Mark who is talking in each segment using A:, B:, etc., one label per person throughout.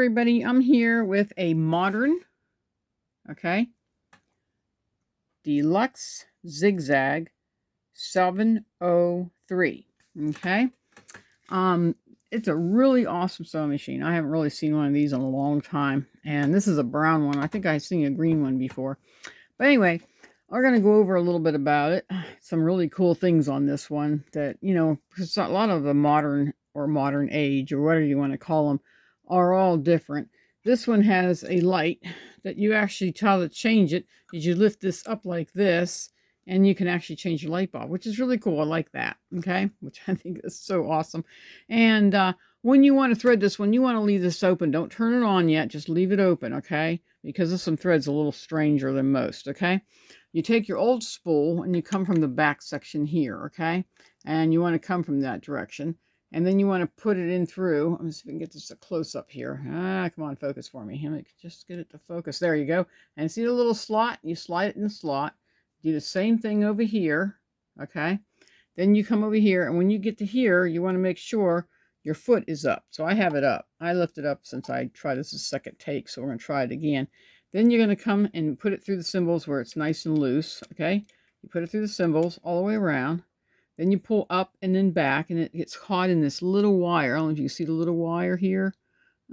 A: everybody, I'm here with a modern, Deluxe Zigzag 703, it's a really awesome sewing machine. I haven't really seen one of these in a long time, and this is a brown one. I think I've seen a green one before, but anyway, we're going to go over a little bit about it. Some really cool things on this one that, because a lot of the modern or modern age or whatever you want to call them are all different. This one has a light that you actually tell to change it. Is you lift this up like this and you can actually change your light bulb, which is really cool. I like that, which I think is so awesome. And when you want to thread this one, you want to leave this open. Don't turn it on yet. Just leave it open, because this one threads a little stranger than most, You take your old spool and you come from the back section here, and you want to come from that direction. And then you want to put it in through. Let me see if we can get this a close up here. Come on, focus for me. Let me just get it to focus. There you go. And see the little slot? You slide it in the slot. Do the same thing over here, Then you come over here, and when you get to here, you want to make sure your foot is up. So I have it up. I left it up since I tried this a second take, so we're going to try it again. Then you're going to come and put it through the symbols where it's nice and loose, You put it through the symbols all the way around. Then you pull up and then back, and it gets caught in this little wire. I don't know if you can see the little wire here.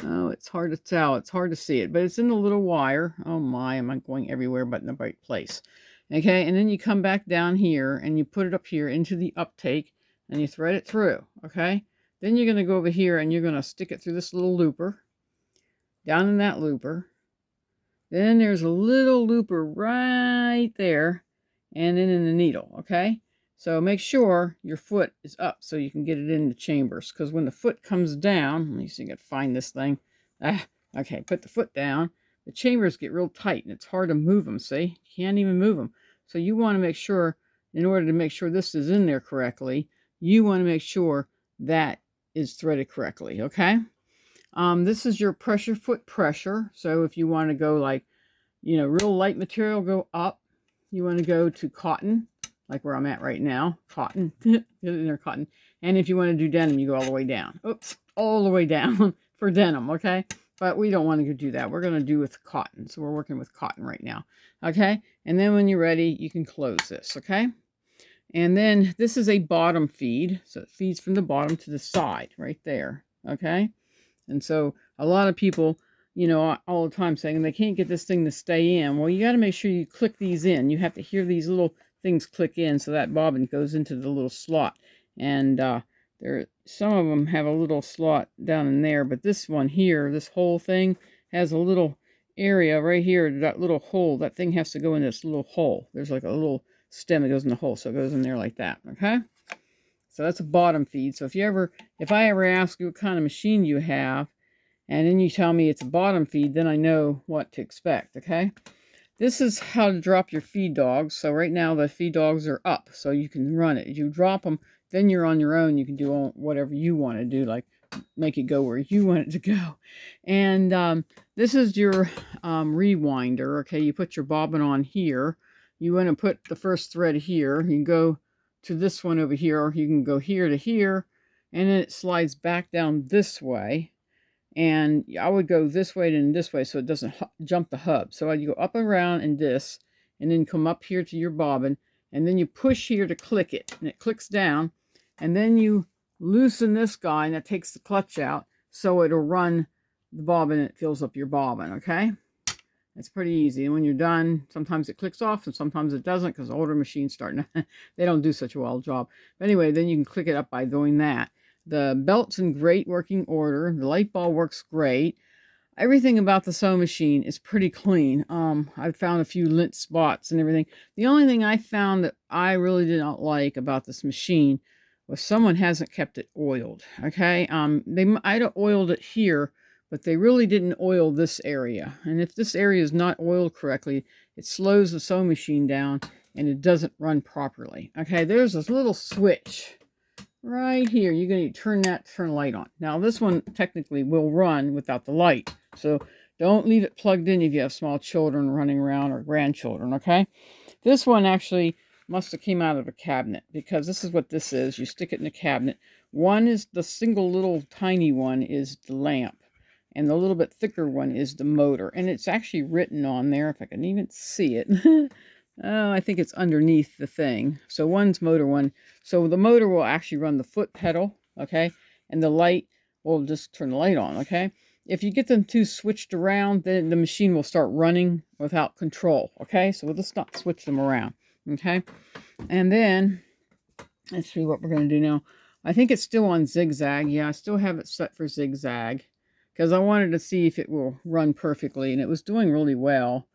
A: Oh, it's hard to tell. It's hard to see it, but it's in the little wire. Oh my, am I going everywhere but in the right place? And then you come back down here, and you put it up here into the uptake, and you thread it through, Then you're going to go over here, and you're going to stick it through this little looper, down in that looper. Then there's a little looper right there, and then in the needle, So make sure your foot is up so you can get it in the chambers, because when the foot comes down, let me see if I can find this thing. Put the foot down. The chambers get real tight, and it's hard to move them, see? You can't even move them. So you want to make sure, in order to make sure this is in there correctly, you want to make sure that is threaded correctly, This is your pressure foot pressure. So if you want to go like, real light material, go up. You want to go to cotton, like where I'm at right now, cotton, they're cotton. And if you want to do denim, you go all the way down. Oops, all the way down for denim, But we don't want to do that. We're going to do with cotton. So we're working with cotton right now, And then when you're ready, you can close this, And then this is a bottom feed. So it feeds from the bottom to the side right there, And so a lot of people, all the time saying they can't get this thing to stay in. Well, you got to make sure you click these in. You have to hear these little things click in so that bobbin goes into the little slot. And some of them have a little slot down in there, but this one here, this whole thing has a little area right here, that little hole. That thing has to go in this little hole. There's like a little stem that goes in the hole, so it goes in there like that, So that's a bottom feed. So if I ever ask you what kind of machine you have, and then you tell me it's a bottom feed, then I know what to expect, This is how to drop your feed dogs. So right now the feed dogs are up, so you can run it. You drop them, then you're on your own. You can do whatever you want to do, like make it go where you want it to go. And this is your rewinder, You put your bobbin on here. You want to put the first thread here. You can go to this one over here, or you can go here to here, and then it slides back down this way. And I would go this way and this way so it doesn't jump the hub. So you go up and around in this, and then come up here to your bobbin, and then you push here to click it, and it clicks down, and then you loosen this guy, and that takes the clutch out, so it'll run the bobbin, and it fills up your bobbin, It's pretty easy. And when you're done, sometimes it clicks off, and sometimes it doesn't, because older machines they don't do such a well job. But anyway, then you can click it up by doing that. The belt's in great working order. The light bulb works great. Everything about the sewing machine is pretty clean. I've found a few lint spots and everything. The only thing I found that I really did not like about this machine was someone hasn't kept it oiled, I'd have oiled it here, but they really didn't oil this area. And if this area is not oiled correctly, it slows the sewing machine down, and it doesn't run properly. There's this little switch right here. You're going to turn the light on. Now this one technically will run without the light, so don't leave it plugged in if you have small children running around or grandchildren, This one actually must have came out of a cabinet, because this is what this is. You stick it in a cabinet. One is the single little tiny one is the lamp, and the little bit thicker one is the motor. And it's actually written on there, if I can even see it. Oh, I think it's underneath the thing. So one's motor one. So the motor will actually run the foot pedal, okay? And the light will just turn the light on, okay? If you get them two switched around, then the machine will start running without control, okay? So we'll just not switch them around, okay? And then, let's see what we're going to do now. I think it's still on Zigzag. Yeah, I still have it set for Zigzag because I wanted to see if it will run perfectly, and it was doing really well.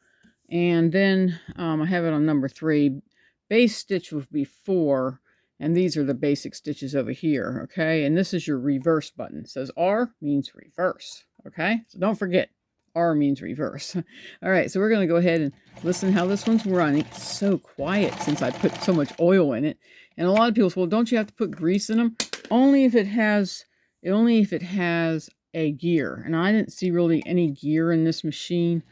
A: And then I have it on number 3. Base stitch would be 4, and these are the basic stitches over here, okay? And this is your reverse button. It says R means reverse, okay? So don't forget, R means reverse. All right, so we're going to go ahead and listen how this one's running. It's so quiet since I put so much oil in it. And a lot of people say, well, don't you have to put grease in them? Only if it has a gear. And I didn't see really any gear in this machine.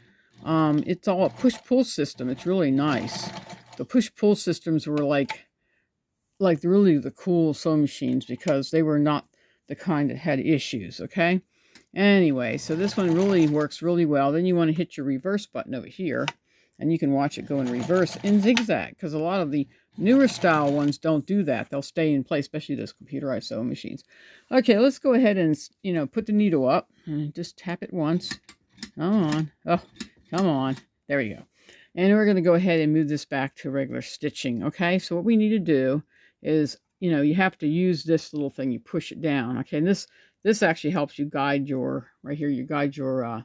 A: It's all a push-pull system. It's really nice. The push-pull systems were like really the cool sewing machines because they were not the kind that had issues, okay? Anyway, so this one really works really well. Then you want to hit your reverse button over here, and you can watch it go in reverse in Zigzag because a lot of the newer style ones don't do that. They'll stay in place, especially those computerized sewing machines. Okay, let's go ahead and, put the needle up and just tap it once. Come on. Oh, come on. There we go. And we're going to go ahead and move this back to regular stitching, okay? So what we need to do is, you have to use this little thing. You push it down, okay? And this actually helps you guide right here, you guide your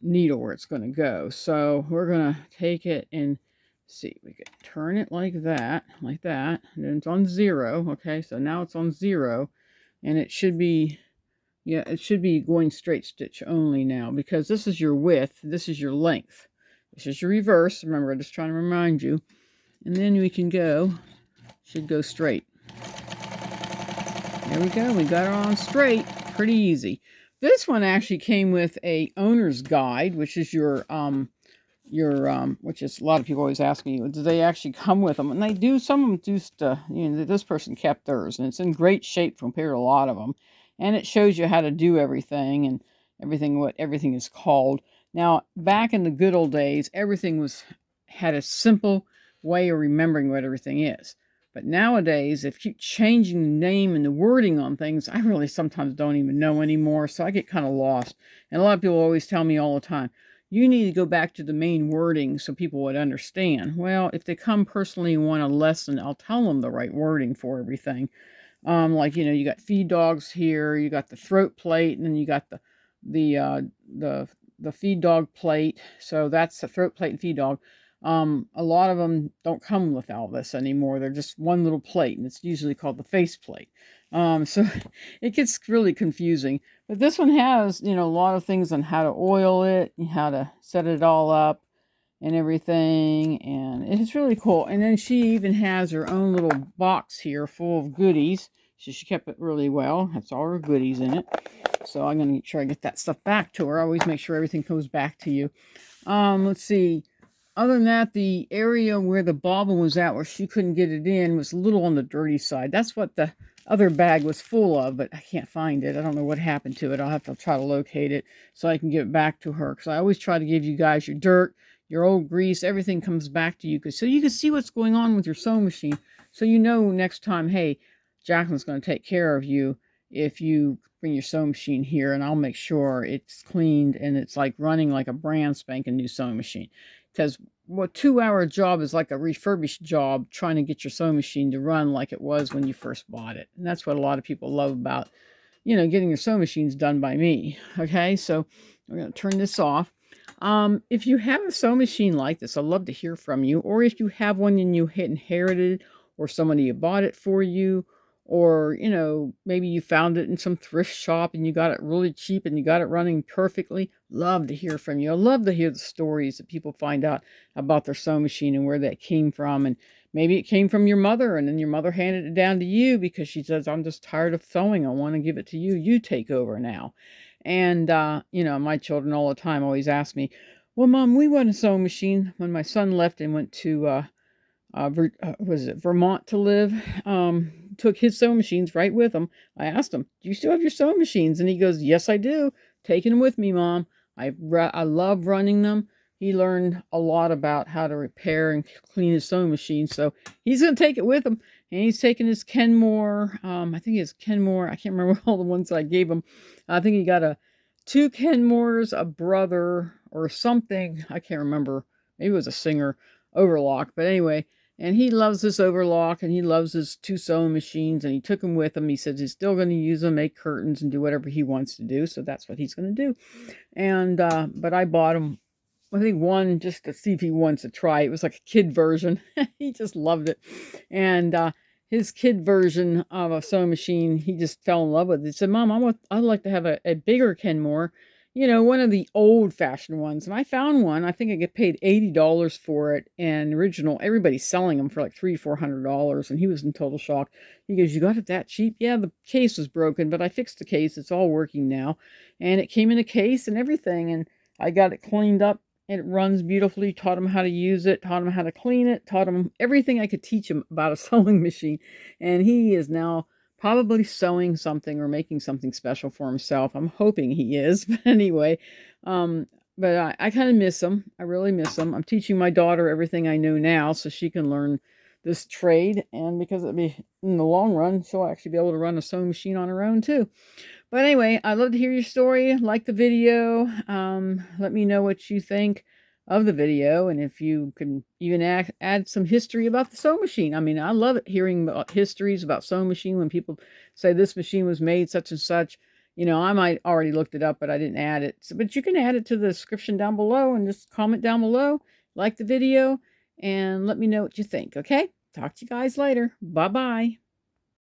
A: needle where it's going to go. So we're going to take it and see, we could turn it like that, and then it's on 0, okay? So now it's on 0, and it should be, yeah, it should be going straight stitch only now because this is your width, this is your length. This is your reverse, remember, I'm just trying to remind you. And then we can should go straight. There we go, we got it on straight, pretty easy. This one actually came with a owner's guide, which is which is a lot of people always ask me, do they actually come with them? And they do. Some of them do. This person kept theirs, and it's in great shape compared to a lot of them. And it shows you how to do everything and what everything is called. Now, back in the good old days, everything had a simple way of remembering what everything is. But nowadays, if you keep changing the name and the wording on things, I really sometimes don't even know anymore, so I get kind of lost. And a lot of people always tell me all the time, you need to go back to the main wording so people would understand. Well, if they come personally and want a lesson, I'll tell them the right wording for everything. You got feed dogs here, you got the throat plate, and then you got the feed dog plate. So that's the throat plate and feed dog. A lot of them don't come with all this anymore. They're just one little plate, and it's usually called the face plate. So it gets really confusing. But this one has, a lot of things on how to oil it, and how to set it all up and everything. And it's really cool. And then she even has her own little box here full of goodies. So she kept it really well. That's all her goodies in it. So I'm going to try to get that stuff back to her. I always make sure everything comes back to you. Let's see. Other than that, the area where the bobbin was at, where she couldn't get it in, was a little on the dirty side. That's what the other bag was full of, but I can't find it. I don't know what happened to it. I'll have to try to locate it so I can give it back to her. Because I always try to give you guys your dirt, your old grease, everything comes back to you. So you can see what's going on with your sewing machine. So you know next time, hey, Jacqueline's going to take care of you if you bring your sewing machine here, and I'll make sure it's cleaned and it's like running like a brand spanking new sewing machine. Because a 2-hour job is like a refurbished job trying to get your sewing machine to run like it was when you first bought it. And that's what a lot of people love about, getting your sewing machines done by me. Okay, so we're going to turn this off. If you have a sewing machine like this, I'd love to hear from you. Or if you have one and you inherited, or somebody bought it for you, or, maybe you found it in some thrift shop and you got it really cheap and you got it running perfectly. Love to hear from you. I love to hear the stories that people find out about their sewing machine and where that came from. And maybe it came from your mother, and then your mother handed it down to you because she says, I'm just tired of sewing. I want to give it to you. You take over now. And, my children all the time always ask me, well, Mom, we want a sewing machine. When my son left and went to, Vermont to live, took his sewing machines right with him. I asked him, do you still have your sewing machines? And he goes, yes, I do. taking them with me, Mom. I love running them. He learned a lot about how to repair and clean his sewing machine, so he's going to take it with him. And he's taking his Kenmore. I think it's Kenmore. I can't remember all the ones I gave him. I think he got two Kenmores, a brother, or something. I can't remember. Maybe it was a Singer overlock. But anyway, and he loves this overlock, and he loves his two sewing machines, and he took them with him. He said he's still going to use them, make curtains, and do whatever he wants to do. So that's what he's going to do. And but I bought him, I think, one just to see if he wants to try. It was like a kid version. He just loved it. And his kid version of a sewing machine, he just fell in love with it. He said, Mom, I'd like to have a bigger Kenmore, one of the old-fashioned ones. And I found one. I think I get paid $80 for it. And original, everybody's selling them for like $300-400. And he was in total shock. He goes, you got it that cheap? Yeah, the case was broken, but I fixed the case. It's all working now. And it came in a case and everything. And I got it cleaned up. It runs beautifully, taught him how to use it, taught him how to clean it, taught him everything I could teach him about a sewing machine. And he is now probably sewing something or making something special for himself. I'm hoping he is. But anyway, but I kind of miss him. I really miss him. I'm teaching my daughter everything I know now so she can learn this trade. And because it'll be, in the long run, she'll actually be able to run a sewing machine on her own too. But anyway, I'd love to hear your story. Like the video. Let me know what you think of the video. And if you can even add some history about the sewing machine. I mean, I love it hearing about histories about sewing machine when people say this machine was made such and such. I might already looked it up, but I didn't add it. But you can add it to the description down below and just comment down below. Like the video and let me know what you think, okay? Talk to you guys later. Bye-bye.